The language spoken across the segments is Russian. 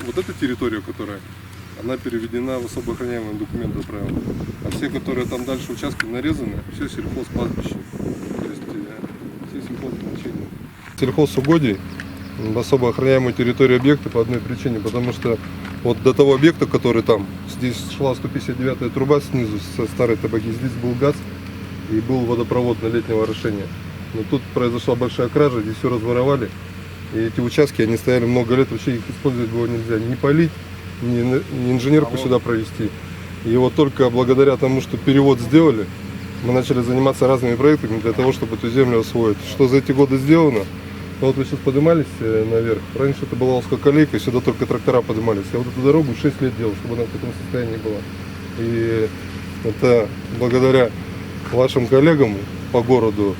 вот эта территория, которая, она переведена в особо охраняемые документы правил. А все, которые там дальше участки нарезаны, все сельхозпастбище. То есть все сельхоззначения. Сельхозугодий в особо охраняемой территории объекта по одной причине, потому что вот до того объекта, который там, здесь шла 159-я труба снизу со старой табаки, здесь был газ и был водопровод на летнего орошения. Но тут произошла большая кража, здесь все разворовали. И эти участки, они стояли много лет, вообще их использовать было нельзя. Ни полить, ни инженерку сюда провести. И вот только благодаря тому, что перевод сделали, мы начали заниматься разными проектами для того, чтобы эту землю освоить. Что за эти годы сделано? Вот вы сейчас поднимались наверх. Раньше это была узкоколейка, сюда только трактора поднимались. Я вот эту дорогу 6 лет делал, чтобы она в таком состоянии была. И это благодаря вашим коллегам по городу,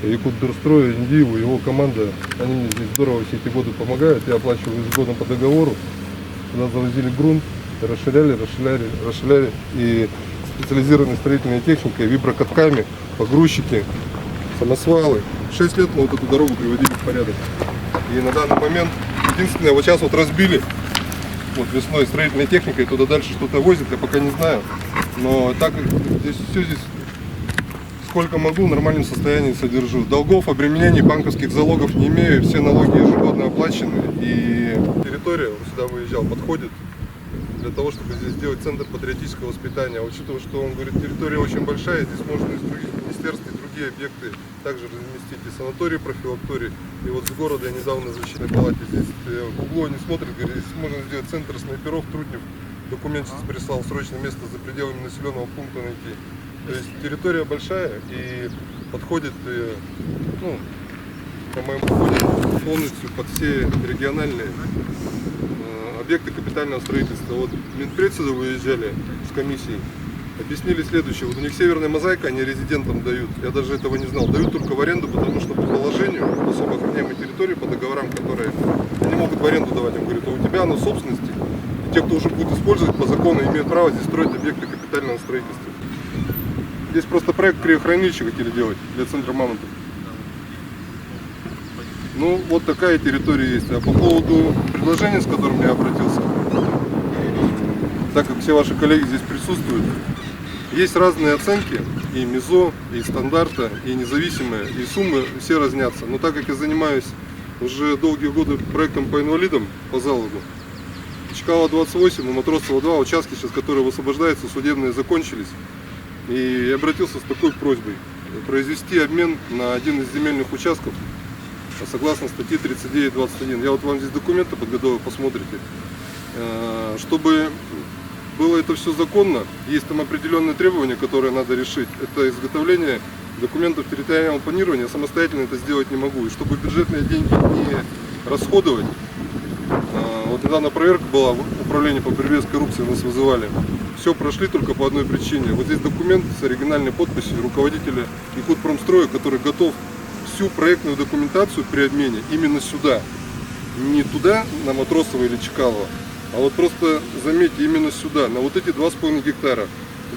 Якутдорстрою, Индиеву, его команда, они мне здесь здорово все эти годы помогают. Я оплачиваю ежегодно по договору. Сюда завозили грунт, расширяли и специализированной строительной техникой, виброкатками, погрузчики, самосвалы. 6 лет мы вот эту дорогу приводили в порядок. И на данный момент, единственное, вот сейчас вот разбили, вот весной строительной техникой, туда дальше что-то возят, я пока не знаю. Но так как здесь все здесь, сколько могу, в нормальном состоянии содержу. Долгов, обременений, банковских залогов не имею, все налоги ежегодно оплачены. И территория, вот сюда выезжал, подходит для того, чтобы здесь сделать центр патриотического воспитания. Учитывая, что он говорит, территория очень большая, здесь можно из других министерств и другие объекты также разместить и санатории, профилактории. И вот с города я недавно в защитной палате здесь в углу они смотрят, говорят, здесь можно сделать центр снайперов, Труднев. Документ сейчас прислал, срочно место за пределами населенного пункта найти. То есть территория большая и подходит, ну, по-моему, подходит полностью под все региональные объекты капитального строительства. Вот Минпред сюда выезжали с комиссией, объяснили следующее. Вот у них северная мозаика, они резидентам дают. Я даже этого не знал. Дают только в аренду, потому что по положению в особо охраняемой территории, по договорам, которые они могут в аренду давать. Им говорят, а у тебя оно в собственности. И те, кто уже будет использовать по закону, имеют право здесь строить объекты капитального строительства. Здесь просто проект криохранилища хотели делать для центра Мамонтов. Ну, вот такая территория есть. А по поводу предложения, с которым я обратился, так как все ваши коллеги здесь присутствуют, есть разные оценки, и МИЗО, и стандарта, и независимые, и суммы все разнятся. Но так как я занимаюсь уже долгие годы проектом по инвалидам, по залогу, Чкалова 28 и Матросова 2, участки сейчас, которые высвобождаются, судебные закончились. И я обратился с такой просьбой произвести обмен на один из земельных участков согласно статье 39.21. Я вот вам здесь документы подготовил, посмотрите. Чтобы было это все законно, есть там определенные требования, которые надо решить. Это изготовление документов территориального планирования, самостоятельно это сделать не могу. И чтобы бюджетные деньги не расходовать, вот недавно проверка была в управлении по борьбе с коррупцией, нас вызывали. Все прошли только по одной причине. Вот здесь документ с оригинальной подписью руководителя Якутпромстроя, который готов всю проектную документацию при обмене именно сюда. Не туда, на Матросова или Чкалова, а вот просто, заметьте, именно сюда, на вот эти 2,5 гектара.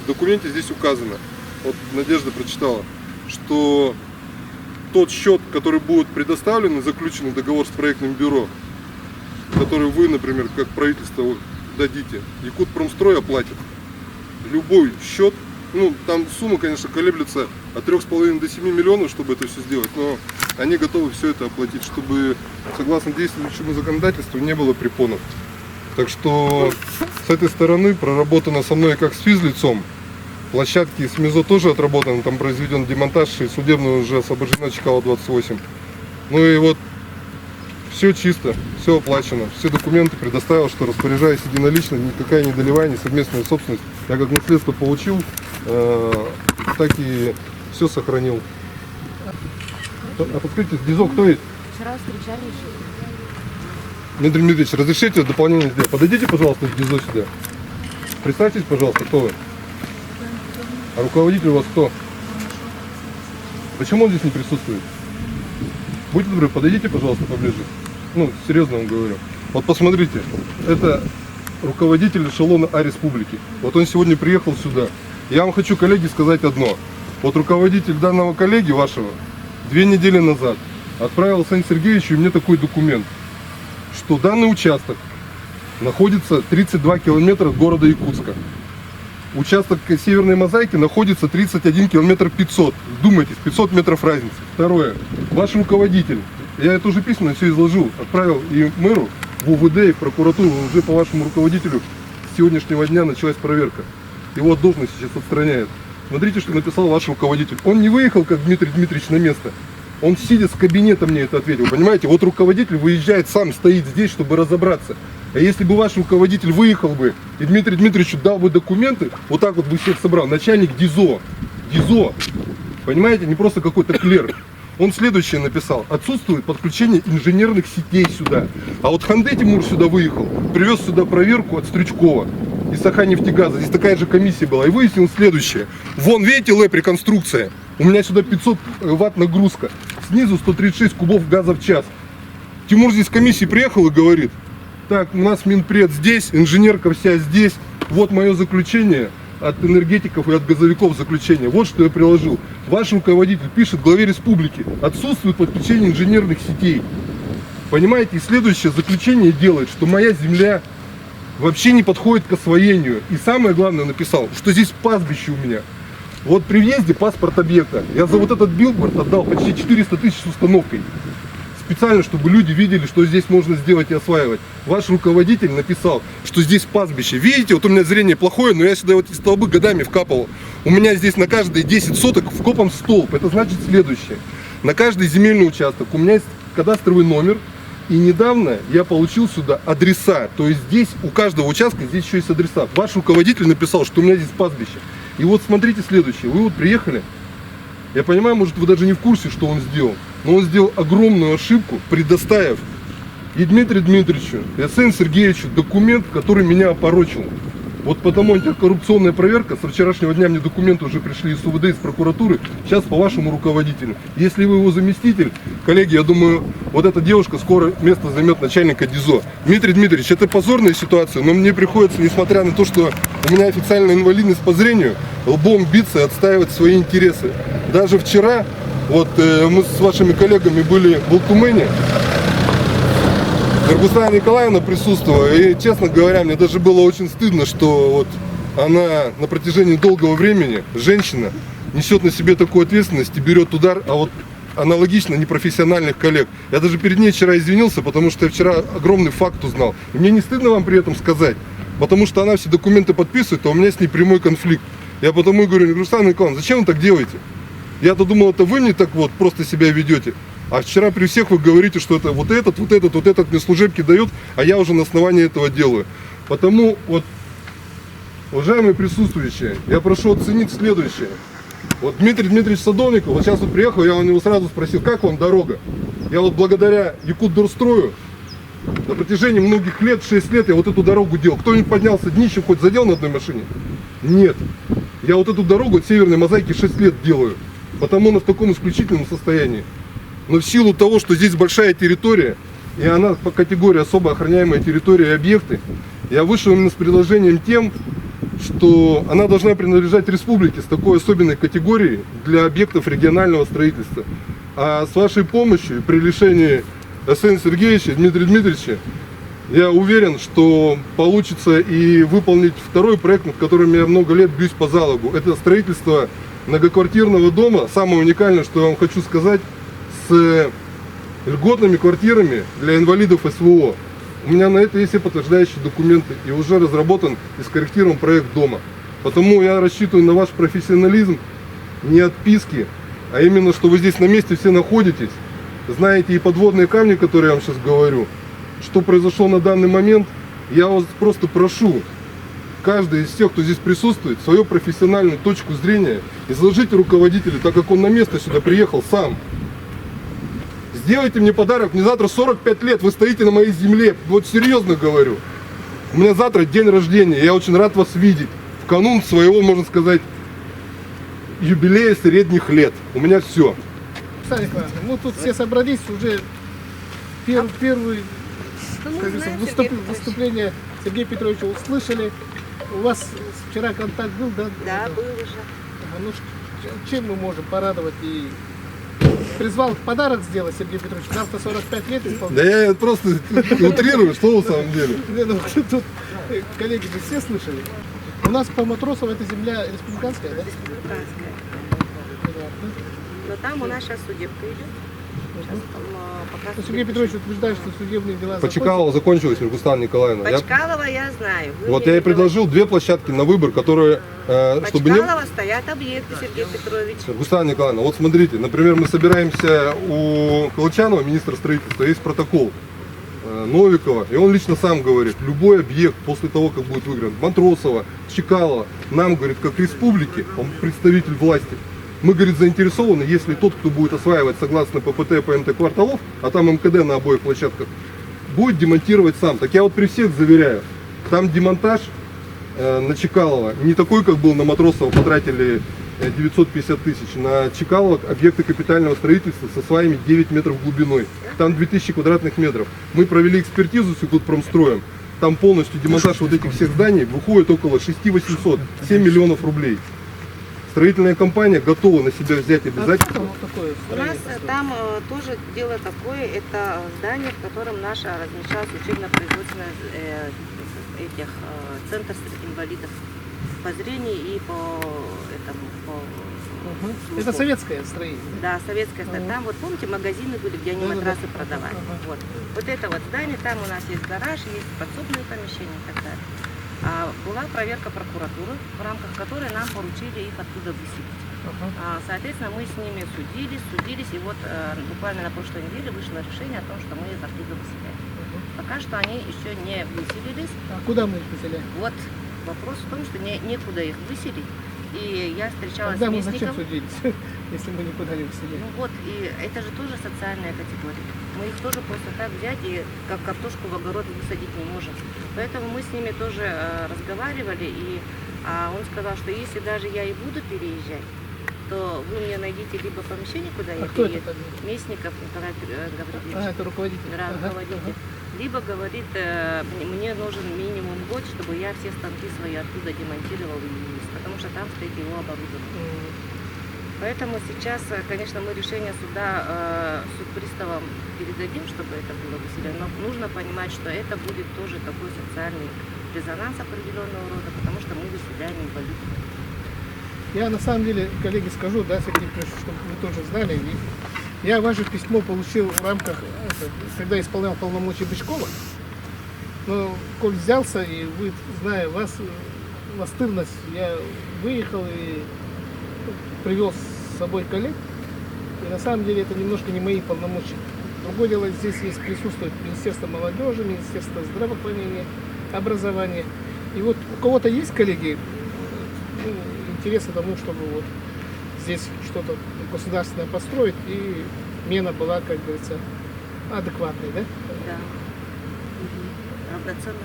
В документе здесь указано, вот Надежда прочитала, что тот счет, который будет предоставлен, заключенный договор с проектным бюро, который вы, например, как правительство дадите, Якутпромстрой оплатит. Любой счет, ну там сумма, конечно, колеблется от 3,5 до 7 миллионов, чтобы это все сделать, но они готовы все это оплатить, чтобы, согласно действующему законодательству, не было препонов. Так что с этой стороны проработано со мной как с физлицом. Площадки с МИЗО тоже отработаны, там произведен демонтаж, и судебно уже освобождена Чкалова 28. Ну и вот все чисто, все оплачено, все документы предоставил, что распоряжаюсь единолично, никакая не долевая, не совместная собственность. Я как наследство получил, так и все сохранил. А подскажите, ДИЗО кто есть? Вчера встречались. Дмитрий Дмитриевич, разрешите дополнение сделать? Подойдите, пожалуйста, к ДИЗО сюда. Представьтесь, пожалуйста, кто вы. А руководитель у вас кто? Почему он здесь не присутствует? Будьте добры, подойдите, пожалуйста, поближе. Ну, серьезно вам говорю. Вот посмотрите, это руководитель эшелона А-Республики. Вот он сегодня приехал сюда. Я вам хочу, коллеги, сказать одно. Вот руководитель данного коллеги вашего 2 недели назад отправил Александру Сергеевичу и мне такой документ, что данный участок находится 32 километра от города Якутска. Участок северной мозаики находится 31 километр 500. Вдумайтесь, 500 метров разницы. Второе. Ваш руководитель, я это уже письменно все изложил, отправил и мэру, в УВД, и в прокуратуру, уже по вашему руководителю с сегодняшнего дня началась проверка. Его от должности сейчас отстраняют. Смотрите, что написал ваш руководитель. Он не выехал, как Дмитрий Дмитриевич, на место. Он, сидя с кабинета, мне это ответил. Понимаете, вот руководитель выезжает сам, стоит здесь, чтобы разобраться. А если бы ваш руководитель выехал бы, и Дмитрию Дмитриевичу дал бы документы, вот так вот бы всех собрал, начальник ДИЗО, понимаете, не просто какой-то клерк. Он следующее написал: отсутствует подключение инженерных сетей сюда. А вот Ханде Тимур сюда выехал, привез сюда проверку от Стрючкова из Саханнефтегаза. Здесь такая же комиссия была. И выяснил следующее. Вон, видите, ЛЭП-реконструкция. У меня сюда 500 ватт нагрузка. Снизу 136 кубов газа в час. Тимур здесь с комиссии приехал и говорит: так, у нас Минпред здесь, инженерка вся здесь. Вот мое заключение от энергетиков и от газовиков заключение. Вот что я приложил. Ваш руководитель пишет главе республики: отсутствует подключение инженерных сетей. Понимаете, и следующее заключение делает, что моя земля вообще не подходит к освоению. И самое главное написал, что здесь пастбище у меня. Вот при въезде паспорт объекта. Я за вот этот билборд отдал почти 400 тысяч с установкой. Специально, чтобы люди видели, что здесь можно сделать и осваивать. Ваш руководитель написал, что здесь пастбище. Видите, вот у меня зрение плохое, но я сюда вот эти столбы годами вкапывал. У меня здесь на каждые 10 соток вкопан столб. Это значит следующее. На каждый земельный участок у меня есть кадастровый номер. И недавно я получил сюда адреса. То есть здесь у каждого участка здесь еще есть адреса. Ваш руководитель написал, что у меня здесь пастбище. И вот смотрите следующее. Вы вот приехали. Я понимаю, может, вы даже не в курсе, что он сделал. Но он сделал огромную ошибку, предоставив и Дмитрию Дмитриевичу, и Арсению Сергеевичу документ, который меня опорочил. Вот потому антикоррупционная проверка. Со вчерашнего дня мне документы уже пришли из УВД, из прокуратуры. Сейчас по вашему руководителю. Если вы его заместитель, коллеги, я думаю, вот эта девушка скоро место займет начальника ДИЗО. Дмитрий Дмитриевич, это позорная ситуация, но мне приходится, несмотря на то, что у меня официальная инвалидность по зрению, лбом биться и отстаивать свои интересы. Даже вчера, вот мы с вашими коллегами были в Бултумене, Иргустана Николаевна присутствовала, и, честно говоря, мне даже было очень стыдно, что вот она на протяжении долгого времени, женщина, несет на себе такую ответственность и берет удар, а вот аналогично непрофессиональных коллег. Я даже перед ней вчера извинился, потому что я вчера огромный факт узнал. И мне не стыдно вам при этом сказать, потому что она все документы подписывает, а у меня с ней прямой конфликт. Я потому и говорю: Иргустана Николаевна, зачем вы так делаете? Я-то думал, это вы мне так вот просто себя ведете. А вчера при всех вы говорите, что это вот этот мне служебки дает, а я уже на основании этого делаю. Потому, вот, уважаемые присутствующие, я прошу оценить следующее. Вот Дмитрий Дмитриевич Садовников, вот сейчас вот приехал, я у него сразу спросил: как вам дорога? Я вот благодаря Якутдорстрою на протяжении многих лет, 6 лет, я вот эту дорогу делал. Кто-нибудь поднялся днищем, хоть задел на одной машине? Нет. Я вот эту дорогу от северной мозаики 6 лет делаю. Потому она в таком исключительном состоянии. Но в силу того, что здесь большая территория, и она по категории особо охраняемая территория и объекты, я вышел именно с предложением тем, что она должна принадлежать республике с такой особенной категорией для объектов регионального строительства. А с вашей помощью при решении Арсения Сергеевича, Дмитрия Дмитриевича, я уверен, что получится и выполнить второй проект, над которым я много лет бьюсь по залогу. Это строительство многоквартирного дома. Самое уникальное, что я вам хочу сказать, с льготными квартирами для инвалидов СВО. У меня на это есть все подтверждающие документы, и уже разработан и скорректирован проект дома. Потому я рассчитываю на ваш профессионализм, не отписки, а именно, что вы здесь на месте все находитесь, знаете и подводные камни, которые я вам сейчас говорю, что произошло на данный момент. Я вас просто прошу, каждый из тех, кто здесь присутствует, свою профессиональную точку зрения изложите руководителю, так как он на место сюда приехал сам. Сделайте мне подарок, мне завтра 45 лет, вы стоите на моей земле, вот серьезно говорю. У меня завтра день рождения, я очень рад вас видеть. В канун своего, можно сказать, юбилея средних лет. У меня все. Оксана Николаевна, мы тут все собрались, уже первое выступление Сергея Петровича услышали. У вас вчера контакт был, да? Да, был уже. Ну, чем мы можем порадовать и призвал подарок сделать Сергею Петровичу. Завтра 45 лет Да исполняется. я просто утрирую, что на самом деле. Не, ну, тут, коллеги, вы все слышали? У нас по Матросово эта земля республиканская, да? Республиканская. Понятно. Но там у нас сейчас судебка идет. Сейчас там, пока Ну, Сергей Петрович утверждает, что судебные дела По Чекалову закончилось, Регустан Николаевна. Я- Почкалова я знаю. Вы Вот мне я и не предложил две площадки на выбор, которые, говорите. чтобы не... Почкалова стоят объекты, Сергей Петрович. Регустан Николаевна, вот смотрите, например, мы собираемся у Калычанова, министра строительства, есть протокол Новикова, и он лично сам говорит, любой объект после того, как будет выигран, Матросова, Чекалова, нам, говорит, как республике, он представитель власти, мы, говорит, заинтересованы, если тот, кто будет осваивать согласно ППТ, ПНТ кварталов, а там МКД на обоих площадках, будет демонтировать сам. Так я вот при всех заверяю, там демонтаж на Чекалова не такой, как был на Матросова, потратили 950 тысяч. На Чекалова объекты капитального строительства со сваями 9 метров глубиной. Там 2000 квадратных метров. Мы провели экспертизу с Якутпромстроем. Там полностью демонтаж вот этих всех зданий выходит около 6800, 7 миллионов рублей. Строительная компания готова на себя взять А как обязательства. оно такое У нас строительство? там тоже дело такое, это здание, в котором наша размещалась учебно-производственная центр инвалидов по зрению и по этому по Мгм. слуху. Это советское строение. Да, советская сталь. Ага. Там вот помните магазины были, где они Да-да-да. матрасы продавали. Ага. Вот это вот здание, там у нас есть гараж, есть подсобные помещения и так далее. Была проверка прокуратуры, в рамках которой нам поручили их оттуда выселить. Ага. Соответственно, мы с ними судились, и вот буквально на прошлой неделе вышло решение о том, что мы их оттуда выселяем. Ага. Пока что они еще не выселились. А куда мы их выселяем? Вот вопрос в том, что некуда их выселить. И я встречалась Когда с мы зачем местником. судились, если мы никуда не выселяем? Ну вот, и это же тоже социальная категория. Мы их тоже просто так взять и как картошку в огород высадить не можем. Поэтому мы с ними тоже разговаривали, и он сказал, что если даже я и буду переезжать, то вы мне найдите либо помещение, куда я кто это перееду, такой? Местников Николай Гаврилович, Это руководитель. да, Ага, руководитель. Либо говорит, мне нужен минимум год, чтобы я все станки свои оттуда демонтировал и вывез, потому что там стоит его оборудование. М. Поэтому сейчас, конечно, мы решение суда судприставам передадим, чтобы это было выселено, но нужно понимать, что это будет тоже такой социальный резонанс определенного рода, потому что мы выселяем инвалидов. Я на самом деле, коллеги, скажу, да, Сергей Петрович, чтобы вы тоже знали. И я ваше письмо получил в рамках, когда исполнял полномочия Бычкова. Но, коль взялся, и вы, зная вас, настырность, я выехал и привел с собой коллег. И на самом деле это немножко не мои полномочия. Другое дело, здесь есть присутствует Министерство молодежи, Министерство здравоохранения, образования. И вот у кого-то есть, коллеги, интерес к тому, чтобы вот здесь что-то государственное построить, и мена была, как говорится, адекватной, да? Да. Равноценно.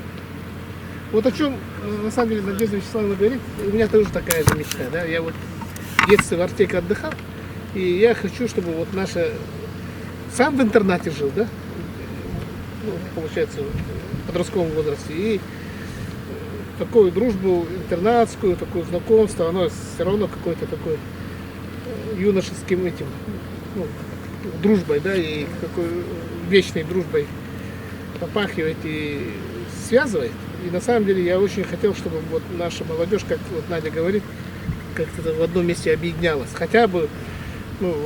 Вот о чем, на самом деле, Надежда Вячеславовна говорит, у меня тоже такая же мечта, да? Я вот в детстве в Артеке отдыхал, и я хочу, чтобы вот наша... Сам в интернате жил, да? Ну, получается, в подростковом возрасте. И такую дружбу интернатскую, такое знакомство, оно все равно какой-то такой юношеским этим, ну, дружбой, да, и какой вечной дружбой попахивает и связывает. И на самом деле я очень хотел, чтобы вот наша молодежь, как вот Надя говорит, как-то в одном месте объединялась, хотя бы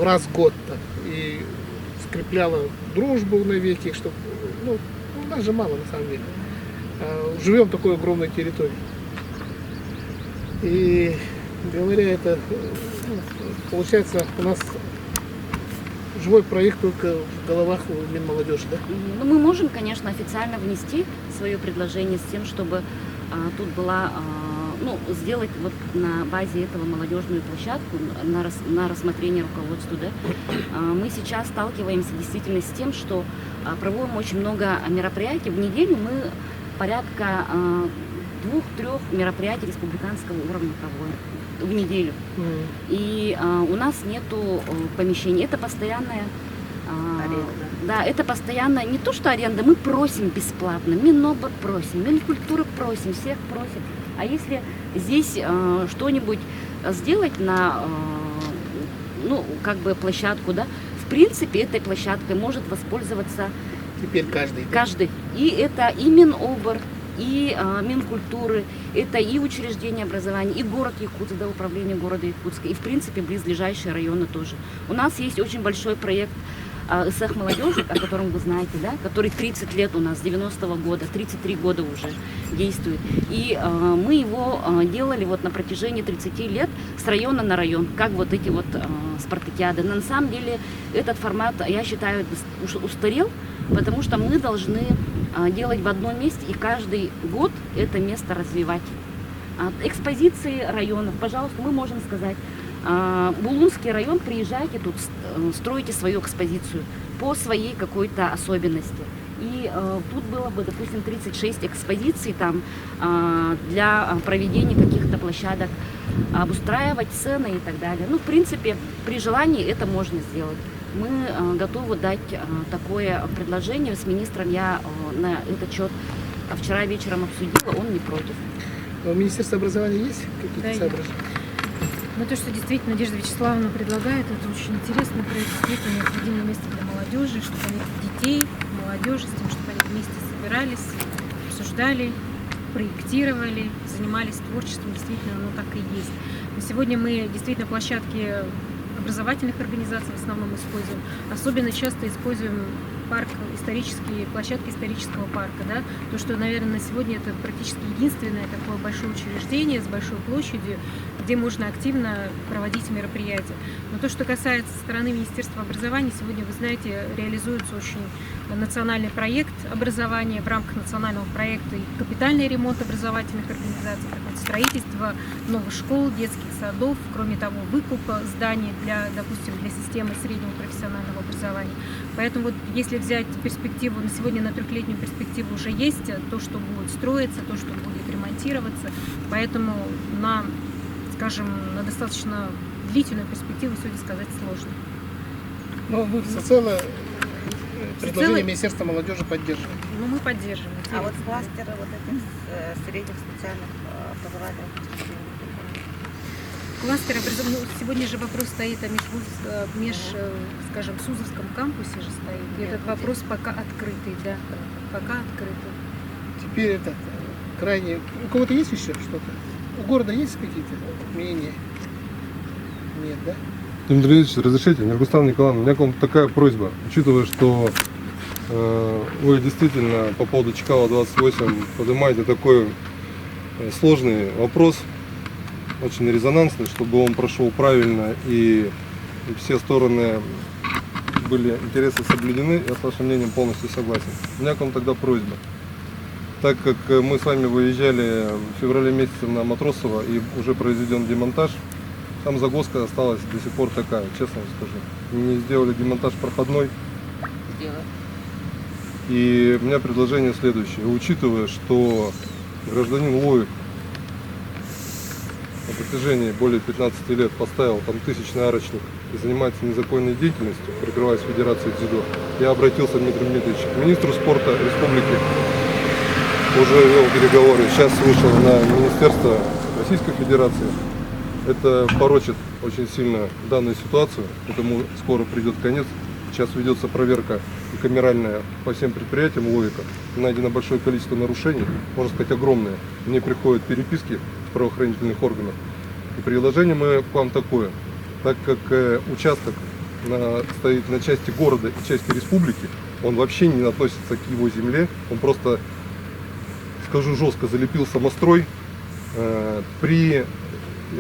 раз в год там, и скрепляла дружбу навеки, чтобы, у нас же мало на самом деле. Живем в такой огромной территории. И говоря это, получается, у нас живой проект только в головах у Минмолодежи, да? Ну, мы можем, конечно, официально внести свое предложение с тем, чтобы тут была, сделать вот на базе этого молодежную площадку на рассмотрение руководству. Да? Мы сейчас сталкиваемся действительно с тем, что проводим очень много мероприятий. В неделю мы порядка 2-3 мероприятий республиканского уровня проводим в неделю. И у нас нету помещений. Это постоянная Аренда. Да, это постоянно не то, что аренда, мы просим бесплатно, Минобр просим, Минкультура просим, всех просим. А если здесь что-нибудь сделать на, площадку, да, в принципе, этой площадкой может воспользоваться Теперь каждый. да? каждый. И это и Минобр, и Минкультуры, это и учреждение образования, и город Якутск, да, управление города Якутска, и, в принципе, близлежащие районы тоже. У нас есть очень большой проект СЭХ молодежи, о котором вы знаете, да, который 30 лет у нас, с 90-го года, 33 года уже действует. И мы его делали вот на протяжении 30 лет с района на район, как вот эти вот спартакиады. Но на самом деле этот формат, я считаю, устарел, потому что мы должны делать в одном месте и каждый год это место развивать. Экспозиции районов, пожалуйста, мы можем сказать, Булунский район, приезжайте тут, стройте свою экспозицию по своей какой-то особенности. И тут было бы, допустим, 36 экспозиций там для проведения каких-то площадок, обустраивать сцены и так далее. Ну, в принципе, при желании это можно сделать. Мы готовы дать такое предложение с министром. Я на этот счет вчера вечером обсудила, он не против. А у Министерства образования есть какие-то Да, есть. соображения? Но то, что действительно Надежда Вячеславовна предлагает, это очень интересно. Проект действительно необходимое место для молодежи, чтобы они детей, молодежи, с тем, чтобы они вместе собирались, обсуждали, проектировали, занимались творчеством. Действительно, оно так и есть. Но сегодня мы действительно площадки образовательных организаций в основном используем. Особенно часто используем парк исторический, площадки исторического парка, да, то, что, наверное, на сегодня это практически единственное такое большое учреждение с большой площадью, где можно активно проводить мероприятия. Но то, что касается стороны Министерства образования, сегодня, вы знаете, реализуется очень национальный проект образования, в рамках национального проекта и капитальный ремонт образовательных организаций, так вот, строительство новых школ, детских садов, кроме того, выкупа зданий для, допустим, для системы среднего профессионального образования. Поэтому вот если взять перспективу, на сегодня на трехлетнюю перспективу уже есть то, что будет строиться, то, что будет ремонтироваться, поэтому на, скажем, на достаточно длительную перспективу сегодня сказать сложно. Но вы всецело предложение Министерства молодежи поддерживаете. Но мы поддерживаем. А вот кластеры вот этих средних специальных образовательных учреждений. Кластер образования. Ну, сегодня же вопрос стоит о скажем, Сузовском кампусе же стоит. И этот вопрос пока открытый, да. Пока открытый. Теперь это крайне... У кого-то есть еще что-то? У города есть какие-то мнения? Нет, да? Дмитрий Ильич, разрешите, Миргустам Николаевна, у меня к вам такая просьба, учитывая, что вы действительно по поводу Чкала 28 поднимаете такой сложный вопрос, очень резонансный, чтобы он прошел правильно и все стороны были интересы соблюдены, я с вашим мнением полностью согласен. У меня к вам тогда просьба. Так как мы с вами выезжали в феврале месяце на Матросово и уже произведен демонтаж, там загвоздка осталась до сих пор такая, честно вам скажу. Не сделали демонтаж проходной. И у меня предложение следующее. Учитывая, что гражданин Ловик на протяжении более 15 лет поставил там тысячный арочник и занимается незаконной деятельностью, прикрываясь Федерацией дзюдо, я обратился, Дмитрий Дмитриевич, к министру спорта республики, уже вел переговоры, сейчас вышел на Министерство Российской Федерации. Это порочит очень сильно данную ситуацию, этому скоро придет конец. Сейчас ведется проверка и камеральная по всем предприятиям Ловика. Найдено большое количество нарушений, можно сказать огромное. Мне приходят переписки с правоохранительных органов. И предложение мы к вам такое. Так как участок стоит на части города и части республики, он вообще не относится к его земле, он просто, скажу жестко, залепил самострой. При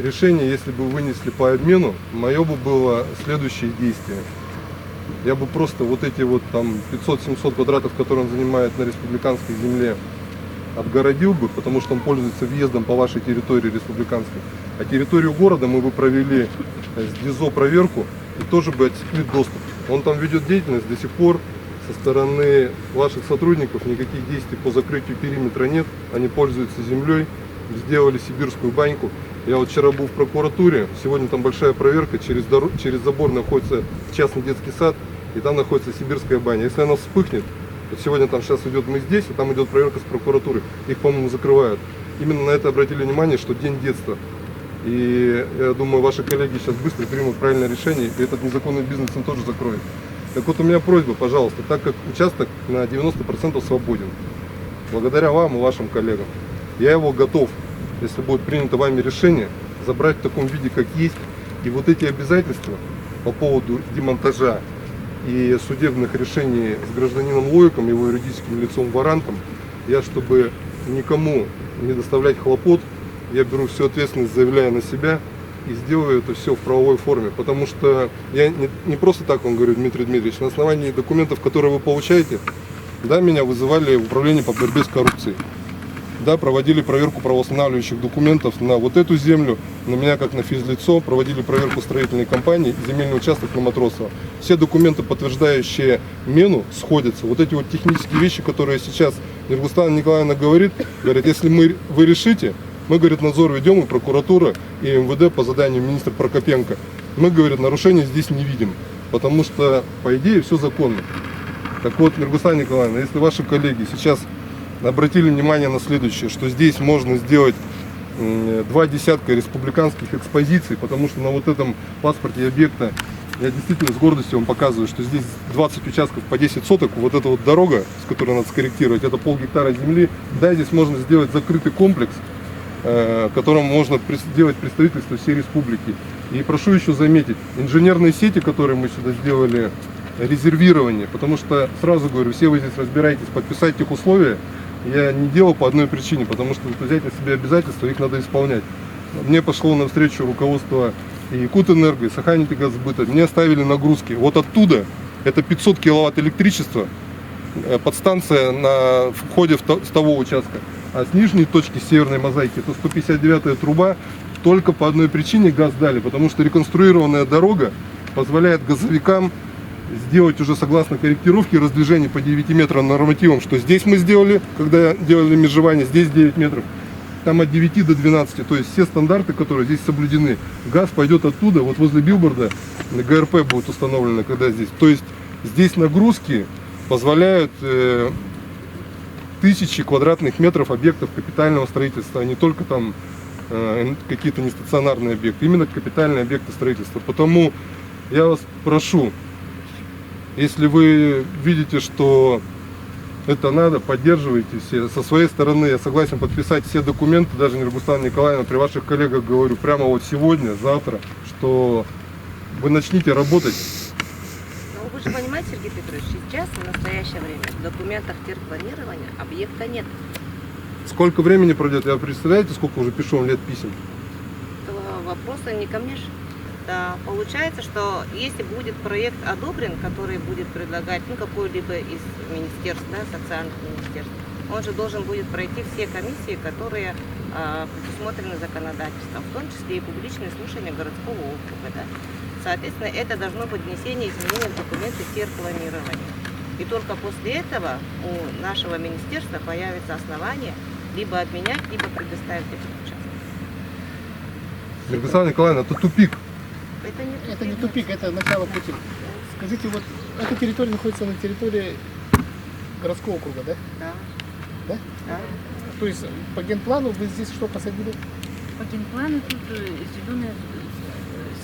решении, если бы вынесли по обмену, мое бы было следующее действие. Я бы просто вот эти вот там 500-700 квадратов, которые он занимает на республиканской земле, отгородил бы, потому что он пользуется въездом по вашей территории республиканской. А территорию города мы бы провели с ДИЗО проверку и тоже бы отсекли доступ. Он там ведет деятельность до сих пор. Со стороны ваших сотрудников никаких действий по закрытию периметра нет. Они пользуются землей, сделали сибирскую баньку. Я вот вчера был в прокуратуре, сегодня там большая проверка, через забор находится частный детский сад, и там находится сибирская баня. Если она вспыхнет, вот сегодня там сейчас идет мы здесь, а там идет проверка с прокуратуры, их, по-моему, закрывают. Именно на это обратили внимание, что день детства. И я думаю, ваши коллеги сейчас быстро примут правильное решение, и этот незаконный бизнес он тоже закроет. Так вот, у меня просьба, пожалуйста, так как участок на 90% свободен, благодаря вам и вашим коллегам, я его готов, если будет принято вами решение, забрать в таком виде, как есть. И вот эти обязательства по поводу демонтажа и судебных решений с гражданином Лойком, его юридическим лицом Варантом, я, чтобы никому не доставлять хлопот, я беру всю ответственность, заявляю на себя и сделаю это все в правовой форме. Потому что я не просто так вам говорю, Дмитрий Дмитриевич, на основании документов, которые вы получаете, да, меня вызывали в управление по борьбе с коррупцией. Да, проводили проверку правоустанавливающих документов на вот эту землю, на меня как на физлицо, проводили проверку строительной компании, земельный участок на Матросова. Все документы, подтверждающие мену, сходятся. Вот эти вот технические вещи, которые сейчас Нургулстан Николаевна говорит, если вы решите, мы, говорит, надзор ведем, и прокуратура, и МВД по заданию министра Прокопенко. Мы, говорит, нарушения здесь не видим, потому что, по идее, все законно. Так вот, Нургулстан Николаевна, если ваши коллеги сейчас обратили внимание на следующее, что здесь можно сделать 2 десятка республиканских экспозиций, потому что на вот этом паспорте объекта я действительно с гордостью вам показываю, что здесь 20 участков по 10 соток, вот эта вот дорога, с которой надо скорректировать, это полгектара земли. Да, здесь можно сделать закрытый комплекс, в котором можно сделать представительство всей республики. И прошу еще заметить, инженерные сети, которые мы сюда сделали, резервирование, потому что, сразу говорю, все вы здесь разбираетесь, подписать их условия я не делал по одной причине, потому что взять на себя обязательства, их надо исполнять. Мне пошло навстречу руководство и Якутэнерго, и Саханнефтегазсбыта, мне оставили нагрузки. Вот оттуда, это 500 киловатт электричества, подстанция на входе с того участка, а с нижней точки северной мозаики, это 159-я труба, только по одной причине газ дали, потому что реконструированная дорога позволяет газовикам сделать уже согласно корректировке раздвижение по 9 метрам нормативам, что здесь мы сделали, когда делали межевание, здесь 9 метров, там от 9 до 12, то есть все стандарты, которые здесь соблюдены. Газ пойдет оттуда, вот возле билборда ГРП будет установлено, когда здесь. То есть здесь нагрузки позволяют тысячи квадратных метров объектов капитального строительства, а не только там какие-то нестационарные объекты, именно капитальные объекты строительства. Потому я вас прошу, если вы видите, что это надо, поддерживайте все. Со своей стороны я согласен подписать все документы, даже Нургулстан Николаевна, при ваших коллегах говорю, прямо вот сегодня, завтра, что вы начните работать. Но вы же понимаете, Сергей Петрович, сейчас, в настоящее время, в документах терпланирования объекта нет. Сколько времени пройдет? Я представляете, сколько уже пишу вам лет писем? Этого вопроса не ко мне же. Да, получается, что если будет проект одобрен, который будет предлагать какой-либо из министерств, да, социальных министерств, он же должен будет пройти все комиссии, которые предусмотрены законодательством, в том числе и публичные слушания городского округа. Да. Соответственно, это должно быть внесение изменений в документы терпланирования. И только после этого у нашего министерства появится основание либо обменять, либо предоставить этот участок. Нургулстан Николаевна, это тупик. Это не тупик, это начало пути. Скажите, вот эта территория находится на территории городского округа, да? Да. Да? Да. То есть по генплану вы здесь что посадили? По генплану тут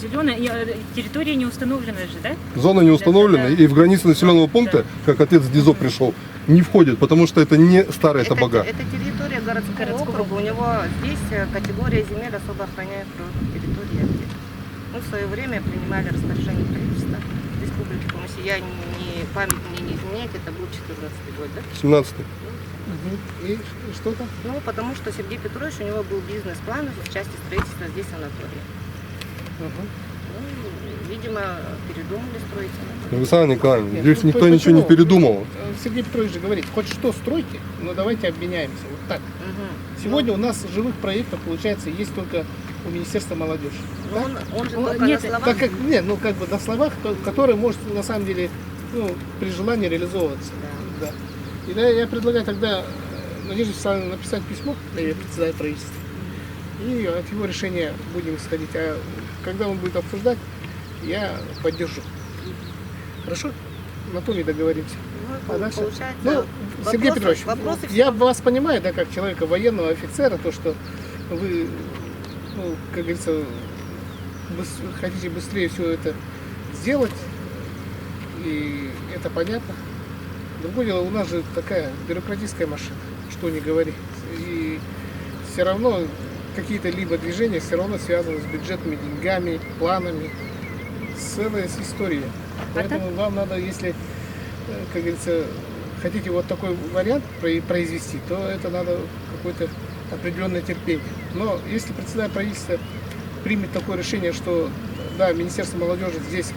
зеленая территория не установлена же, да? Зона не установлена, Да. и в границы населенного пункта, как отец Дизо пришел, не входит, потому что это не старая табага. Это территория городского округа, у него здесь категория земель особо охраняемых территорий. Мы в свое время принимали распоряжение правительства республики, если я память мне не изменяет, это был 14-й год, да? 17-й. И что там? Ну, потому что Сергей Петрович, у него был бизнес-план в части строительства здесь санатория. Ну, видимо, передумали строить санаторий. Нургулстан Николаевна, Нет, здесь ну, никто ничего не почему? передумал. Сергей Петрович же говорит, хоть что стройте, но давайте обменяемся. Вот так. Угу. Сегодня у нас живых проектов, получается, есть только у Министерства молодежи. Но он же О, только нет, на словах. Так как, нет, ну как бы на словах, которые может на самом деле при желании реализовываться. Да. И да, я предлагаю тогда Надежде Вячеславовне написать письмо, я председатель правительства, и от его решения будем исходить. А когда он будет обсуждать, я поддержу. Хорошо? На том и договоримся. Ну, А дальше? получается, Ну, Сергей вопросы- Петрович, вопросы я вас понимаю, да, как человека военного офицера, то, что вы ну, как говорится, хотите быстрее все это сделать, и это понятно. Другое дело, у нас же такая бюрократическая машина, что не говори. И все равно какие-то либо движения все равно связаны с бюджетными деньгами, планами, целая история. Поэтому вам надо, если, как говорится, хотите вот такой вариант произвести, то это надо какое-то определенное терпение. Но если председатель правительства примет такое решение, что да, Министерство молодежи здесь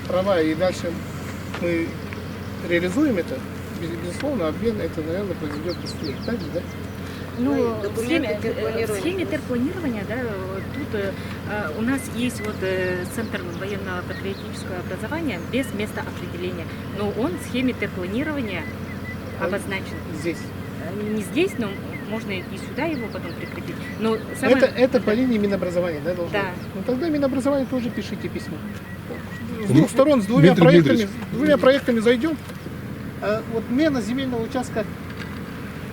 права, и дальше мы реализуем это, безусловно, обмен это, наверное, произойдет быстрее. Так же, да? Ну и Ну, в документы схеме, терпланирования. в схеме терпланирования, да, тут у нас есть вот Центр военно-патриотического образования без места определения, но он в схеме терпланирования обозначен. Здесь. Не здесь, но можно и сюда его потом прикрепить. Но самое... Это по линии Минобразования, да, должно Да. быть? Ну тогда Минобразование тоже пишите письмо. С двух сторон, с Дмитрий двумя проектами зайдем. А вот мена земельного участка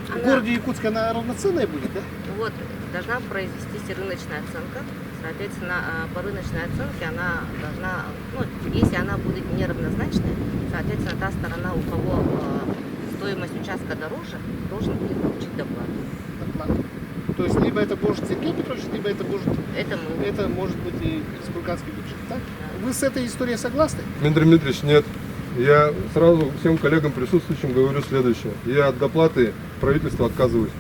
в городе Якутск, она равноценная будет, да? Вот, должна произвестись рыночная оценка. Соответственно, по рыночной оценке она должна, ну, если она будет неравнозначной, соответственно, та сторона, у кого стоимость участка дороже, должен будет получить доплату. Оплата. То есть либо это может Сергей Петрович, либо это Это может быть и республиканский бюджет. Так? Вы с этой историей согласны? Дмитрий Дмитриевич, нет. Я сразу всем коллегам присутствующим говорю следующее. Я от доплаты правительства отказываюсь.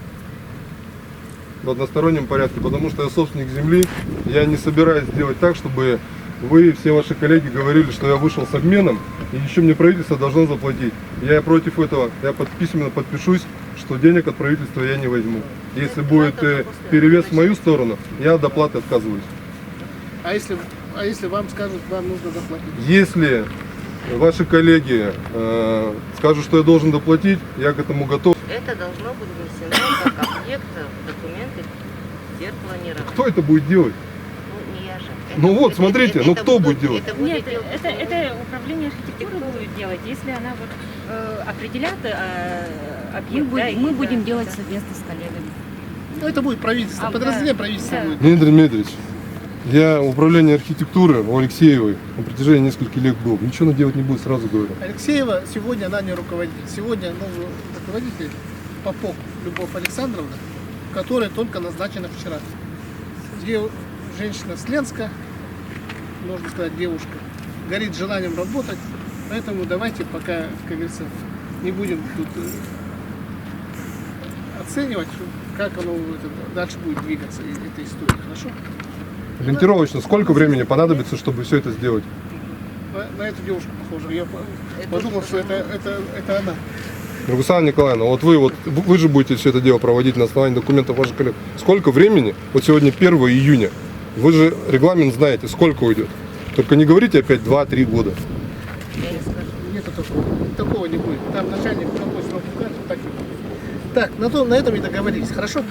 В одностороннем порядке, потому что я собственник земли. Я не собираюсь делать так, чтобы вы, все ваши коллеги, говорили, что я вышел с обменом, и еще мне правительство должно заплатить. Я против этого. Я письменно подпишусь, что денег от правительства я не возьму. Если будет перевес в мою сторону, я от доплаты отказываюсь. А если вам скажут, вам нужно заплатить? Если ваши коллеги скажут, что я должен доплатить, я к этому готов. Это должно быть внесено как объект в документы терпланирования. Кто это будет делать? Ну, не я же. Ну вот, смотрите, ну кто будет делать? Это будет Нет, делать это управление архитектуры будет делать, если она вот определят объект. да, и- Мы будем да, делать да. совместно с коллегами. Ну, это будет правительство, А, подразделение да. правительства Да. будет. Дмитрий Дмитриевич, я в управлении архитектуры у Алексеевой на протяжении нескольких лет был. Ничего она делать не будет, сразу говорю. Алексеева сегодня она не руководитель. Сегодня новый руководитель Попов Любовь Александровна, которая только назначена вчера. Женщина с Ленска, можно сказать, девушка, горит желанием работать. Поэтому давайте пока, как говорится, не будем тут оценивать, как оно дальше будет двигаться, эта история. Хорошо? Ориентировочно, сколько времени понадобится, чтобы все это сделать? На эту девушку похоже. Я подумал, что это она. Руслана Николаевна, вот вы же будете все это дело проводить на основании документов ваших коллег. Сколько времени? Вот сегодня 1 июня. Вы же регламент знаете, сколько уйдет. Только не говорите опять 2-3 года. Я не скажу. Нет такого не будет. Там начальник какой срок укажет, так и будет. Так, на этом и договорились. Хорошо?